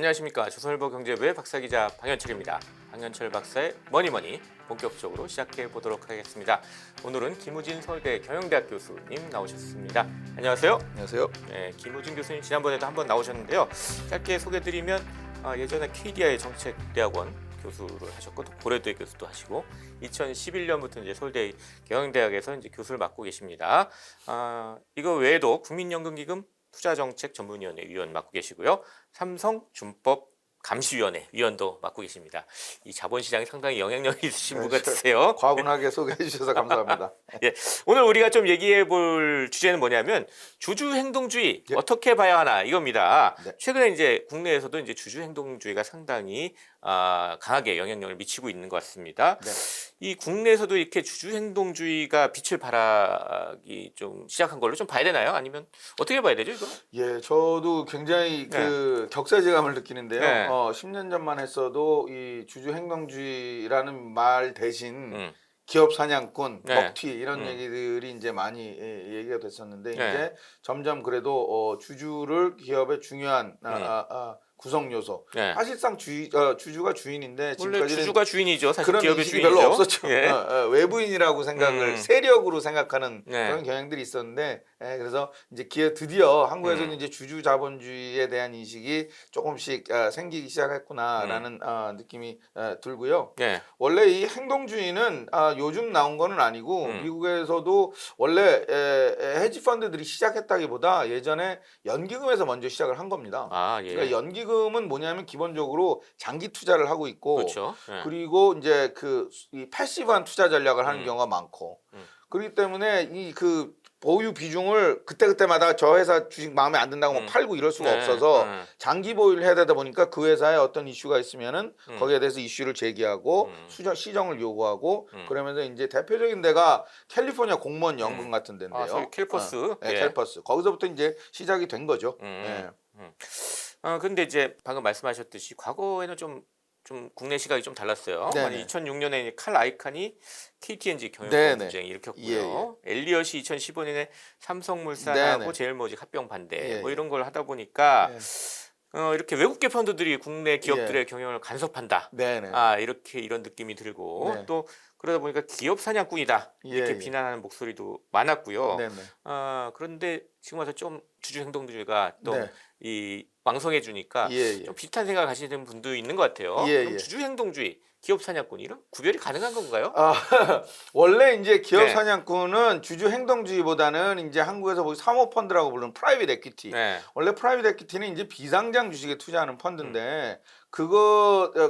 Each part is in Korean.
안녕하십니까. 조선일보 경제부의 박사기자 방현철입니다. 방현철 박사의 머니머니 본격적으로 시작해 보도록 하겠습니다. 오늘은 김우진 서울대 경영대학 교수님 나오셨습니다. 안녕하세요. 안녕하세요. 네, 김우진 교수님 지난번에도 한번 나오셨는데요. 짧게 소개드리면 예전에 KDI 정책대학원 교수를 하셨고 또 고려대 교수도 하시고 2011년부터 이제 서울대 경영대학에서 이제 교수를 맡고 계십니다. 이거 외에도 국민연금기금 투자정책전문위원회 위원 맡고 계시고요. 삼성준법 감시위원회 위원도 맡고 계십니다. 이 자본시장에 상당히 영향력이 있으신 분 같으세요. 과분하게 소개해 주셔서 감사합니다. 예, 오늘 우리가 좀 얘기해 볼 주제는 뭐냐면 주주행동주의 예. 어떻게 봐야 하나 이겁니다. 네. 최근에 이제 국내에서도 이제 주주행동주의가 상당히 강하게 영향력을 미치고 있는 것 같습니다. 네. 이 국내에서도 이렇게 주주행동주의가 빛을 발하기 좀 시작한 걸로 좀 봐야 되나요? 아니면 어떻게 봐야 되죠, 이거? 예, 저도 굉장히 그 격세지감을 느끼는데요. 네. 10년 전만 했어도 이 주주 행동주의라는 말 대신 음. 기업 사냥꾼, 네. 먹튀 이런 얘기들이 이제 많이 얘기가 됐었는데 네. 이제 점점 그래도 주주를 기업의 중요한 구성 요소. 네. 사실상 주주가 주인인데 원래 지금까지는 주주가 주인이죠. 사실 그런 기업의 인식이 주인이죠. 별로 없었죠. 예. 외부인이라고 생각을 세력으로 생각하는 네. 그런 경향들이 있었는데 그래서 이제 드디어 한국에서는 이제 주주 자본주의에 대한 인식이 조금씩 생기기 시작했구나라는 느낌이 들고요. 네. 원래 이 행동주의는 요즘 나온 거는 아니고 미국에서도 원래 헤지 펀드들이 시작했다기보다 예전에 연기금에서 먼저 시작을 한 겁니다. 예. 그러니까 연기금은 뭐냐면 기본적으로 장기 투자를 하고 있고 그렇죠. 예. 그리고 이제 이 패시브한 투자 전략을 하는 경우가 많고 그렇기 때문에 이 보유 비중을 그때그때마다 저 회사 주식 마음에 안 든다고 뭐 팔고 이럴 수가 네. 없어서 장기 보유를 해야 되다 보니까 그 회사에 어떤 이슈가 있으면은 거기에 대해서 이슈를 제기하고 시정을 요구하고 그러면서 이제 대표적인 데가 캘리포니아 공무원 연금 같은 데인데요. 소위 캘퍼스. 네, 예. 캘퍼스. 거기서부터 이제 시작이 된 거죠. 근데 이제 방금 말씀하셨듯이 과거에는 좀 국내 시각이 좀 달랐어요. 네네. 2006년에 칼 아이칸이 KTNG 경영 네네. 분쟁 일으켰고요. 엘리엇이 2015년에 삼성물산하고 네네. 제일모직 합병 반대 예, 뭐 예. 이런 걸 하다 보니까 예. 이렇게 외국계 펀드들이 국내 기업들의 경영을 간섭한다. 네네. 이런 느낌이 들고 네. 또 그러다 보니까 기업 사냥꾼이다 이렇게 예. 비난하는 목소리도 많았고요. 네네. 그런데 지금 와서 좀 주주행동주의가 또 네. 이 왕성해 주니까 예. 좀 비슷한 생각 가시는 분도 있는 것 같아요. 예, 그럼 예. 주주행동주의, 기업 사냥꾼 이런 구별이 가능한 건가요? 원래 이제 기업 네. 사냥꾼은 주주 행동주의보다는 이제 한국에서 뭐 사모펀드라고 부르는 프라이빗 에퀴티. 네. 원래 프라이빗 에퀴티는 이제 비상장 주식에 투자하는 펀드인데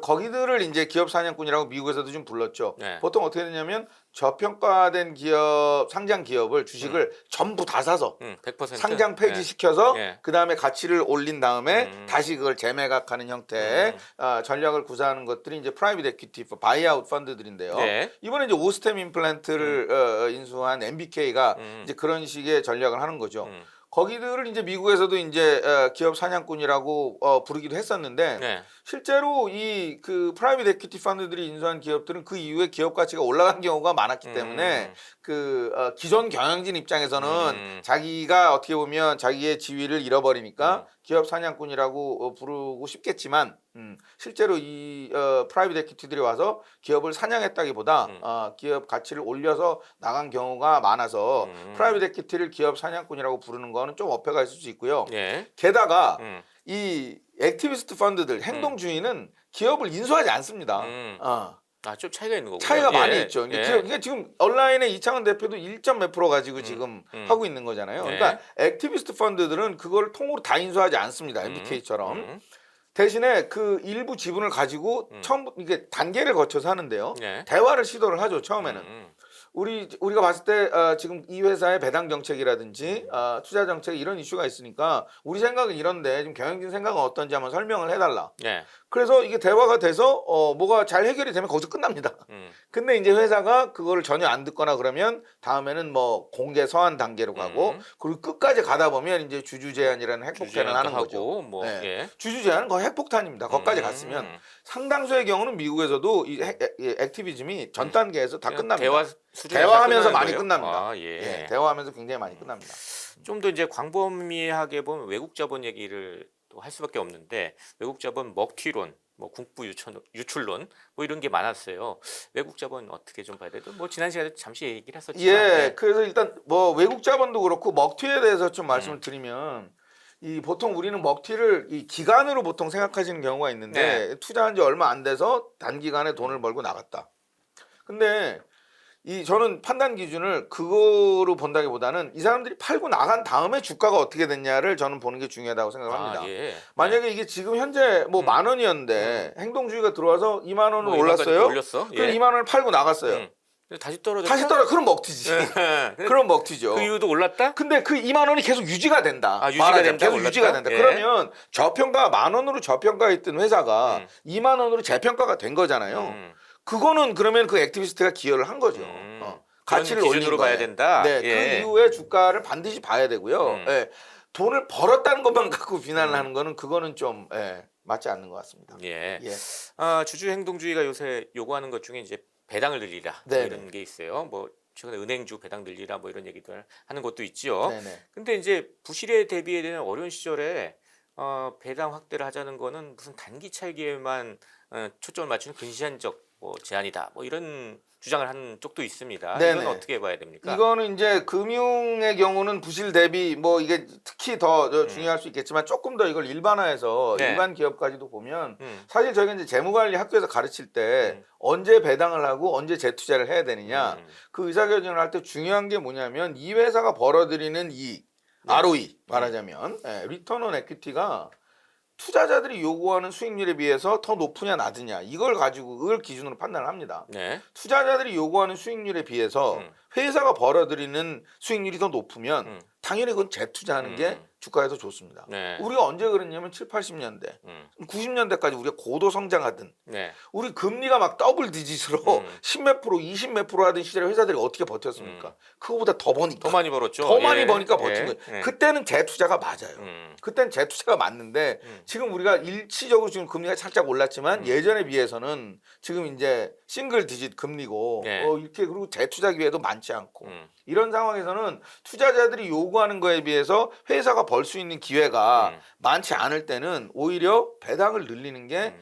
거기들을 이제 기업 사냥꾼이라고 미국에서도 좀 불렀죠. 네. 보통 어떻게 되냐면 저평가된 기업, 상장 기업을 주식을 전부 다 사서 100% 상장 폐지시켜서 네. 그다음에 가치를 올린 다음에 다시 그걸 재매각하는 형태의 전략을 구사하는 것들이 이제 프라이빗 에퀴티 바이아웃 펀드들인데요. 네. 이번에 이제 오스템 임플란트를 인수한 MBK가 이제 그런 식의 전략을 하는 거죠. 거기들을 이제 미국에서도 이제 기업 사냥꾼이라고 부르기도 했었는데 네. 실제로 이 프라이빗 에퀴티 펀드들이 인수한 기업들은 그 이후에 기업 가치가 올라간 경우가 많았기 때문에 기존 경영진 입장에서는 자기가 어떻게 보면 자기의 지위를 잃어버리니까 기업 사냥꾼이라고 부르고 싶겠지만 실제로 이 프라이빗 에퀴티들이 와서 기업을 사냥했다기보다 기업 가치를 올려서 나간 경우가 많아서 프라이빗 에퀴티를 기업 사냥꾼이라고 부르는 거는 좀 어폐가 있을 수 있고요. 네. 게다가 이 액티비스트 펀드들 행동주의는 기업을 인수하지 않습니다. 좀 차이가 있는 거군요. 차이가 많이 예. 있죠. 예. 그러니까 지금 온라인에 이창원 대표도 1몇 프로 가지고 지금 하고 있는 거잖아요. 네. 그러니까 액티비스트 펀드들은 그걸 통으로 다 인수하지 않습니다. MBK처럼. 대신에 그 일부 지분을 가지고 이게 단계를 거쳐서 하는데요. 네. 대화를 시도를 하죠. 처음에는. 우리가 봤을 때 지금 이 회사의 배당 정책이라든지 투자 정책 이런 이슈가 있으니까 우리 생각은 이런데 지금 경영진 생각은 어떤지 한번 설명을 해달라. 네. 그래서 이게 대화가 돼서 뭐가 잘 해결이 되면 거기서 끝납니다. 근데 이제 회사가 그거를 전혀 안 듣거나 그러면 다음에는 뭐 공개 서한 단계로 가고 그리고 끝까지 가다 보면 이제 주주 제한이라는 핵폭탄을 하는 거죠. 뭐, 네. 예. 주주 제한은 거의 핵폭탄입니다. 거기까지 갔으면 상당수의 경우는 미국에서도 이 액티비즘이 전 단계에서 다 끝납니다. 대화하면서 많이 끝납니다. 예. 대화하면서 굉장히 많이 끝납니다. 좀 더 이제 광범위하게 보면 외국 자본 얘기를 또 할 수밖에 없는데 외국 자본 먹튀론, 뭐 국부 유출론 뭐 이런 게 많았어요. 외국 자본 어떻게 좀 봐야 돼요? 뭐 지난 시간에 잠시 얘기를 했었지만 예, 그래서 일단 뭐 외국 자본도 그렇고 먹튀에 대해서 좀 말씀을 드리면 이 보통 우리는 먹튀를 이 기간으로 보통 생각하시는 경우가 있는데 투자한 지 얼마 안 돼서 단기간에 돈을 벌고 나갔다. 근데 이 저는 판단 기준을 그거로 본다기보다는 이 사람들이 팔고 나간 다음에 주가가 어떻게 됐냐를 저는 보는 게 중요하다고 생각합니다. 예. 만약에 이게 지금 현재 뭐 10,000원이었는데 행동주의가 들어와서 20,000원으로 뭐 올랐어요. 올렸어? 그럼 20,000원을 팔고 나갔어요. 근데 다시 떨어졌다. 다시 떨어. 그럼 먹튀지. 그럼 먹튀죠. 그 이유도 올랐다? 근데 그 20,000원이 계속 유지가 된다. 유지가 말하자면 된다. 계속 올랐다? 유지가 된다. 예. 그러면 저평가 10,000원으로 저평가했던 회사가 20,000원으로 재평가가 된 거잖아요. 그거는 그러면 그 액티비스트가 기여를 한 거죠. 가치를 그런 올린 기준으로 거예요. 봐야 된다. 네, 그 이후에 주가를 반드시 봐야 되고요. 예, 돈을 벌었다는 것만 갖고 비난을 하는 거는 그거는 좀 맞지 않는 것 같습니다. 예. 예. 주주 행동주의가 요새 요구하는 것 중에 이제 배당을 늘리라 뭐 네네. 이런 게 있어요. 뭐 최근에 은행주 배당 늘리라 뭐 이런 얘기들 하는 것도 있지요. 네네. 근데 이제 부실에 대비해야 되는 어려운 시절에 배당 확대를 하자는 거는 무슨 단기 차익에만 초점을 맞추는 근시안적 뭐 제한이다. 뭐 이런 주장을 하는 쪽도 있습니다. 네네. 이건 어떻게 봐야 됩니까? 이거는 이제 금융의 경우는 부실 대비 뭐 이게 특히 더 중요할 수 있겠지만 조금 더 이걸 일반화해서 네. 일반 기업까지도 보면 사실 저희가 이제 재무관리 학교에서 가르칠 때 언제 배당을 하고 언제 재투자를 해야 되느냐 그 의사결정을 할 때 중요한 게 뭐냐면 이 회사가 벌어들이는 이익 ROE 말하자면 리턴 온 에퀴티가 투자자들이 요구하는 수익률에 비해서 더 높으냐 낮으냐 이걸 가지고 그걸 기준으로 판단을 합니다. 네. 투자자들이 요구하는 수익률에 비해서 회사가 벌어들이는 수익률이 더 높으면 당연히 그건 재투자하는 게 주가에 더 좋습니다. 네. 우리가 언제 그랬냐면 7, 80년대, 90년대까지 우리가 고도 성장하던 네. 우리 금리가 막 더블 디짓으로 10몇 프로, 20몇 프로 하던 시절에 회사들이 어떻게 버텼습니까? 그거보다 더 버니까. 더 많이 벌었죠. 더 많이 예. 버니까 버틴 예. 거예요. 예. 그때는 재투자가 맞아요. 그때는 재투자가 맞는데 지금 우리가 일시적으로 지금 금리가 살짝 올랐지만 예전에 비해서는 지금 이제 싱글 디짓 금리고 예. 이렇게 그리고 재투자 기회도 많지 않고 이런 상황에서는 투자자들이 요구하는 거에 비해서 회사가 벌 수 있는 기회가 많지 않을 때는 오히려 배당을 늘리는 게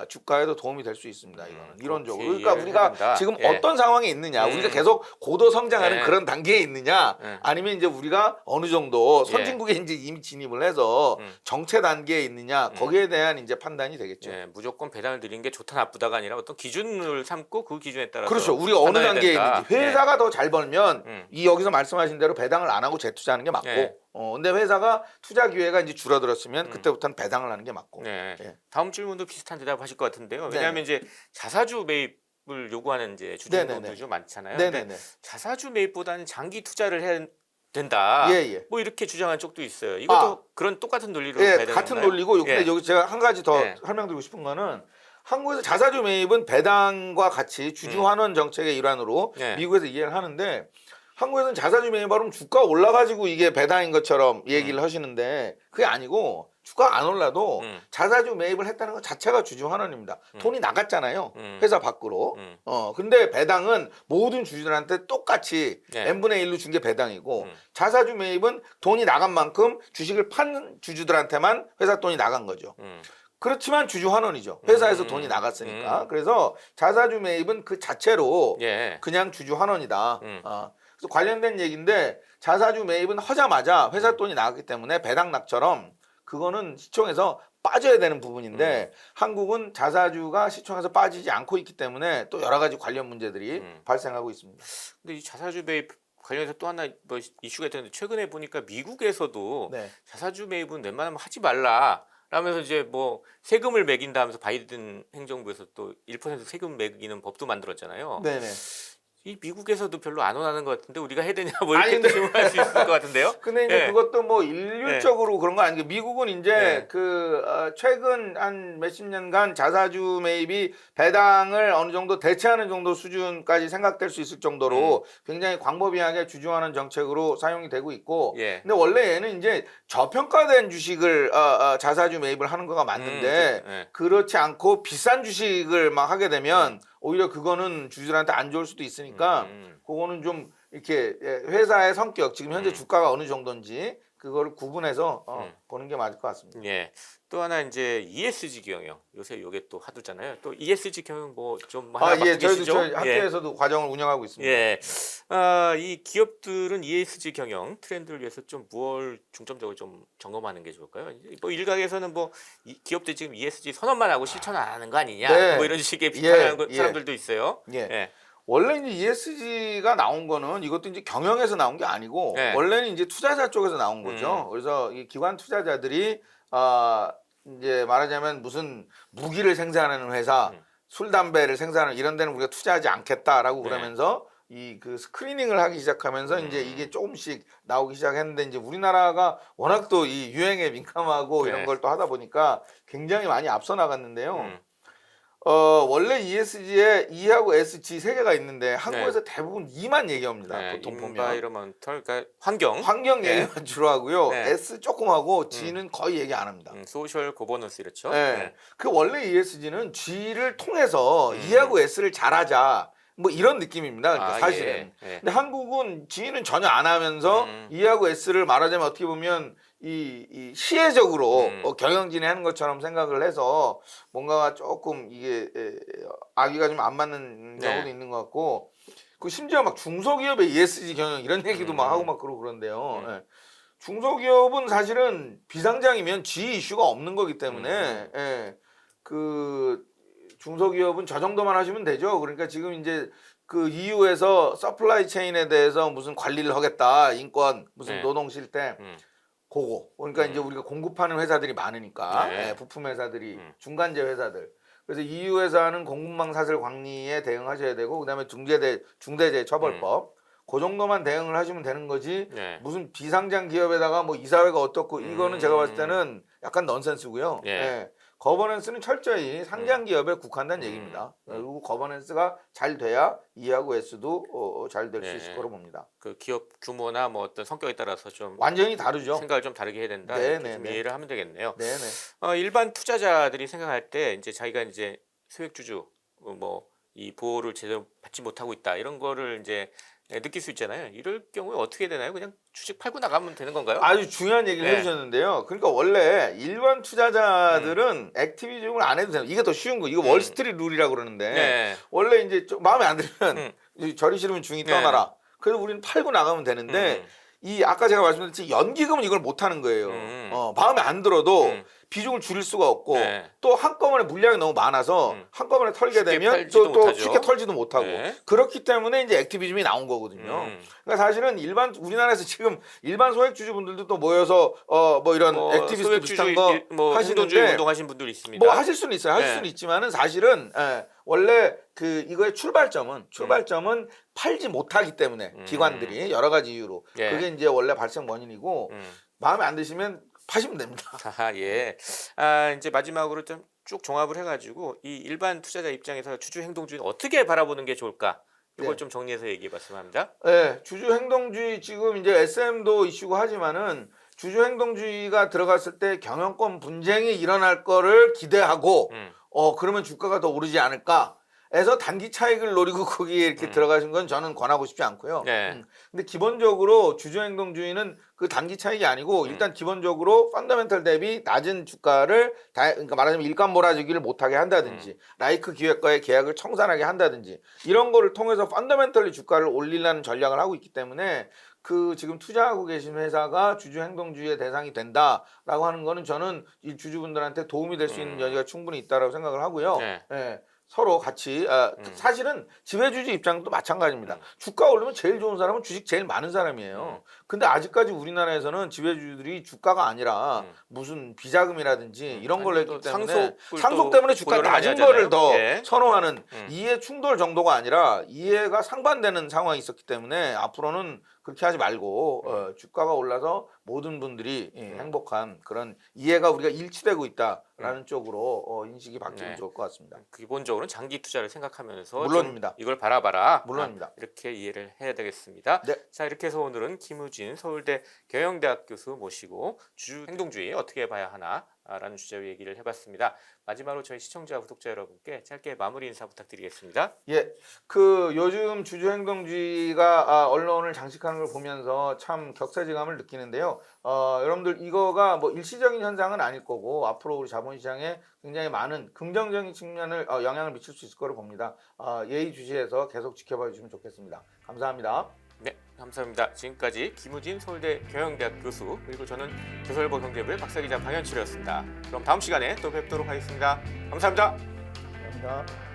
주가에도 도움이 될 수 있습니다. 이거는 이론적으로. 그러니까 우리가 된다. 지금 예. 어떤 상황에 있느냐, 우리가 계속 고도 성장하는 예. 그런 단계에 있느냐, 아니면 이제 우리가 어느 정도 예. 선진국에 이제 이미 진입을 해서 정체 단계에 있느냐, 거기에 대한 이제 판단이 되겠죠. 예, 무조건 배당을 드리는 게 좋다 나쁘다가 아니라 어떤 기준을 삼고 그 기준에 따라서 그렇죠. 우리가 어느 판단해야 단계에 된다. 있는지 회사가 더 잘 벌면 이 여기서 말씀하신 대로 배당을 안 하고 재투자하는 게 맞고, 예. 근데 회사가 투자 기회가 이제 줄어들었으면 그때부터는 배당을 하는 게 맞고. 네. 예. 다음 질문도 비슷한 대답하실 것 같은데요. 네. 왜냐하면 이제 자사주 매입을 요구하는 이제 주주분들이 좀 많잖아요. 근데 네네네. 자사주 매입보다는 장기 투자를 해야 된다. 예. 뭐 이렇게 주장하는 쪽도 있어요. 이것도 그런 똑같은 논리로 봐야 예, 되는 같은 건가요? 논리고 근데 예. 여기 제가 한 가지 더 예. 설명드리고 싶은 거는 한국에서 자사주 매입은 배당과 같이 주주 환원 정책의 일환으로 예. 미국에서 이해를 하는데 한국에서는 자사주 매입하면 주가 올라가지고 이게 배당인 것처럼 얘기를 하시는데 그게 아니고 주가 안 올라도 자사주 매입을 했다는 것 자체가 주주 환원입니다. 돈이 나갔잖아요. 회사 밖으로. 근데 배당은 모든 주주들한테 똑같이 네. n분의 1로 준 게 배당이고 자사주 매입은 돈이 나간 만큼 주식을 판 주주들한테만 회사 돈이 나간 거죠. 그렇지만 주주 환원이죠. 회사에서 돈이 나갔으니까. 그래서 자사주 매입은 그 자체로 예. 그냥 주주 환원이다. 그래서 관련된 얘기인데 자사주 매입은 하자마자 회사 돈이 나갔기 때문에 배당락처럼 그거는 시총에서 빠져야 되는 부분인데 한국은 자사주가 시총에서 빠지지 않고 있기 때문에 또 여러 가지 관련 문제들이 발생하고 있습니다. 근데 이 자사주 매입 관련해서 또 하나 뭐 이슈가 있었는데 최근에 보니까 미국에서도 네. 자사주 매입은 웬만하면 하지 말라. 라면서 이제 뭐 세금을 매긴다 하면서 바이든 행정부에서 또 1% 세금 매기는 법도 만들었잖아요. 네네. 이 미국에서도 별로 안 원하는 것 같은데 우리가 해야 되냐 뭐 이렇게 아니, 근데- 질문할 수 있을 것 같은데요. 근데 이제 예. 그것도 뭐 일률적으로 그런 건 아니고 미국은 이제 네. 최근 한 몇십 년간 자사주 매입이 배당을 어느 정도 대체하는 정도 수준까지 생각될 수 있을 정도로 굉장히 광범위하게 주주하는 정책으로 사용이 되고 있고 예. 근데 원래 얘는 이제 저평가된 주식을 자사주 매입을 하는 거가 맞는데 예. 그렇지 않고 비싼 주식을 막 하게 되면 오히려 그거는 주주들한테 안 좋을 수도 있으니까 그거는 좀 이렇게 회사의 성격 지금 현재 주가가 어느 정도인지 그걸 구분해서 보는 게 맞을 것 같습니다. 예. 또 하나 이제 ESG 경영. 요새 이게 또 하도잖아요. 또 ESG 경영 뭐 좀 하나 맡고 예, 저희 계시죠? 학교에서도 과정을 운영하고 있습니다. 예. 이 기업들은 ESG 경영 트렌드를 위해서 좀 무엇을 중점적으로 좀 점검하는 게 좋을까요? 뭐 일각에서는 뭐 기업들 지금 ESG 선언만 하고 실천 안 하는 거 아니냐? 네. 뭐 이런 식의 비판하는 사람들도 있어요. 예. 예. 원래 이제 ESG가 나온 거는 이것도 이제 경영에서 나온 게 아니고 네. 원래는 이제 투자자 쪽에서 나온 거죠. 그래서 이 기관 투자자들이 이제 말하자면 무슨 무기를 생산하는 회사, 술 담배를 생산하는 이런 데는 우리가 투자하지 않겠다라고 네. 그러면서 이 그 스크리닝을 하기 시작하면서 이제 이게 조금씩 나오기 시작했는데 이제 우리나라가 워낙 또 이 유행에 민감하고 네. 이런 걸 또 하다 보니까 굉장히 많이 앞서 나갔는데요. 원래 ESG에 E하고 SG 세 개가 있는데 한국에서 대부분 E만 얘기합니다. 네. 보통 보면 인바이러먼털, 그러니까 환경, 환경 네. 얘기만 주로 하고요. 네. S 조금 하고 G는 거의 얘기 안 합니다. 소셜 고버넌스 이렇죠. 네. 네. 그 원래 ESG는 G를 통해서 E하고 S를 잘하자. 뭐 이런 느낌입니다. 그러니까 사실은. 예. 예. 근데 한국은 G는 전혀 안 하면서 E하고 S를 말하자면 어떻게 보면 이 시혜적으로 경영진이 하는 것처럼 생각을 해서 뭔가 조금 이게 아기가 좀 안 맞는 경우도 네. 있는 것 같고 그 심지어 막 중소기업의 ESG 경영 이런 얘기도 막 하고 막 그러고 그런데요. 예. 중소기업은 사실은 비상장이면 G 이슈가 없는 거기 때문에 예. 그 중소기업은 저 정도만 하시면 되죠. 그러니까 지금 이제 그 EU에서 서플라이 체인에 대해서 무슨 관리를 하겠다. 인권 무슨 네. 노동 실태 그거. 그러니까 이제 우리가 공급하는 회사들이 많으니까 네. 부품 회사들이 중간재 회사들. 그래서 EU에서 하는 공급망 사슬 관리에 대응하셔야 되고 그다음에 중대재해처벌법 그 정도만 대응을 하시면 되는 거지. 네. 무슨 비상장 기업에다가 뭐 이사회가 어떻고 이거는 제가 봤을 때는 약간 넌센스고요. 예. 예. 거버넌스는 철저히 상장 기업에 국한된 얘기입니다. 그리고 거버넌스가 잘 돼야 E하고 S도 잘 될 수 네. 있을 거로 봅니다. 그 기업 규모나 뭐 어떤 성격에 따라서 좀 완전히 다르죠. 생각을 좀 다르게 해야 된다. 네, 이렇게 네, 좀 네. 이해를 하면 되겠네요. 네네. 일반 투자자들이 생각할 때 이제 자기가 이제 소액주주 뭐 이 보호를 제대로 받지 못하고 있다 이런 거를 이제 느낄 수 있잖아요. 이럴 경우에 어떻게 되나요? 그냥 주식 팔고 나가면 되는 건가요? 아주 중요한 얘기를 네. 해주셨는데요. 그러니까 원래 일반 투자자들은 액티비즘을 안 해도 돼요. 이게 더 쉬운 거. 이거 월스트리트 룰이라고 그러는데 네. 원래 이제 좀 마음에 안 들면 저리 싫으면 중이 네. 떠나라. 그래서 우리는 팔고 나가면 되는데 이 아까 제가 말씀드렸듯이 연기금은 이걸 못 하는 거예요. 마음에 안 들어도 비중을 줄일 수가 없고 네. 또 한꺼번에 물량이 너무 많아서 한꺼번에 털게 쉽게 되면 팔지도 또 못하죠. 쉽게 털지도 못하고 네. 그렇기 때문에 이제 액티비즘이 나온 거거든요. 그러니까 사실은 일반 우리나라에서 지금 일반 소액주주분들도 또 모여서 뭐 이런 액티비스트 비슷한 거 뭐 하시는데 행동주의 운동하신 분들 있습니다. 뭐 하실 수는 있어요. 하실 네. 수는 있지만은 사실은 원래 그 이거의 출발점은 팔지 못하기 때문에 기관들이 여러 가지 이유로 예. 그게 이제 원래 발생 원인이고 마음에 안 드시면 파시면 됩니다. 예. 이제 마지막으로 좀 쭉 종합을 해가지고 이 일반 투자자 입장에서 주주 행동주의는 어떻게 바라보는 게 좋을까? 이걸 네. 좀 정리해서 얘기해봤으면 합니다. 네, 주주 행동주의 지금 이제 SM도 이슈고 하지만은 주주 행동주의가 들어갔을 때 경영권 분쟁이 일어날 거를 기대하고 그러면 주가가 더 오르지 않을까? 에서 단기 차익을 노리고 거기에 이렇게 들어가신 건 저는 권하고 싶지 않고요. 네. 근데 기본적으로 주주 행동주의는 그 단기 차익이 아니고 일단 기본적으로 펀더멘털 대비 낮은 주가를 그러니까 말하자면 일감 몰아주기를 못하게 한다든지 라이크 기획과의 계약을 청산하게 한다든지 이런 거를 통해서 펀더멘털리 주가를 올리려는 전략을 하고 있기 때문에 그 지금 투자하고 계신 회사가 주주 행동주의의 대상이 된다라고 하는 거는 저는 이 주주분들한테 도움이 될 수 있는 여지가 충분히 있다라고 생각을 하고요. 네. 예. 서로 같이 사실은 지배주주 입장도 마찬가지입니다. 주가 오르면 제일 좋은 사람은 주식 제일 많은 사람이에요. 근데 아직까지 우리나라에서는 지배주주들이 주가가 아니라 무슨 비자금이라든지 이런 걸 했기 때문에 상속 때문에 주가 낮은 거를 더 예. 선호하는 이해 충돌 정도가 아니라 이해가 상반되는 상황이 있었기 때문에 앞으로는 그렇게 하지 말고 주가가 올라서 모든 분들이 행복한 그런 이해가 우리가 일치되고 있다라는 쪽으로 인식이 바뀌면 네. 좋을 것 같습니다. 기본적으로는 장기 투자를 생각하면서 물론입니다. 좀 이걸 바라봐라. 물론입니다. 이렇게 이해를 해야 되겠습니다. 네. 자, 이렇게 해서 오늘은 김우진 서울대 경영대학 교수 모시고 주주 행동주의 어떻게 봐야 하나 라는 주제로 얘기를 해봤습니다. 마지막으로 저희 시청자, 구독자 여러분께 짧게 마무리 인사 부탁드리겠습니다. 예, 그 요즘 주주행동주의가 언론을 장식하는 걸 보면서 참 격세지감을 느끼는데요. 여러분들 이거가 뭐 일시적인 현상은 아닐 거고 앞으로 우리 자본시장에 굉장히 많은 긍정적인 측면을 영향을 미칠 수 있을 거로 봅니다. 예의주시해서 계속 지켜봐 주시면 좋겠습니다. 감사합니다. 네, 감사합니다. 지금까지 김우진 서울대 경영대학 교수 그리고 저는 조선일보 경제부의 박사기자 방현철이었습니다. 그럼 다음 시간에 또 뵙도록 하겠습니다. 감사합니다. 감사합니다.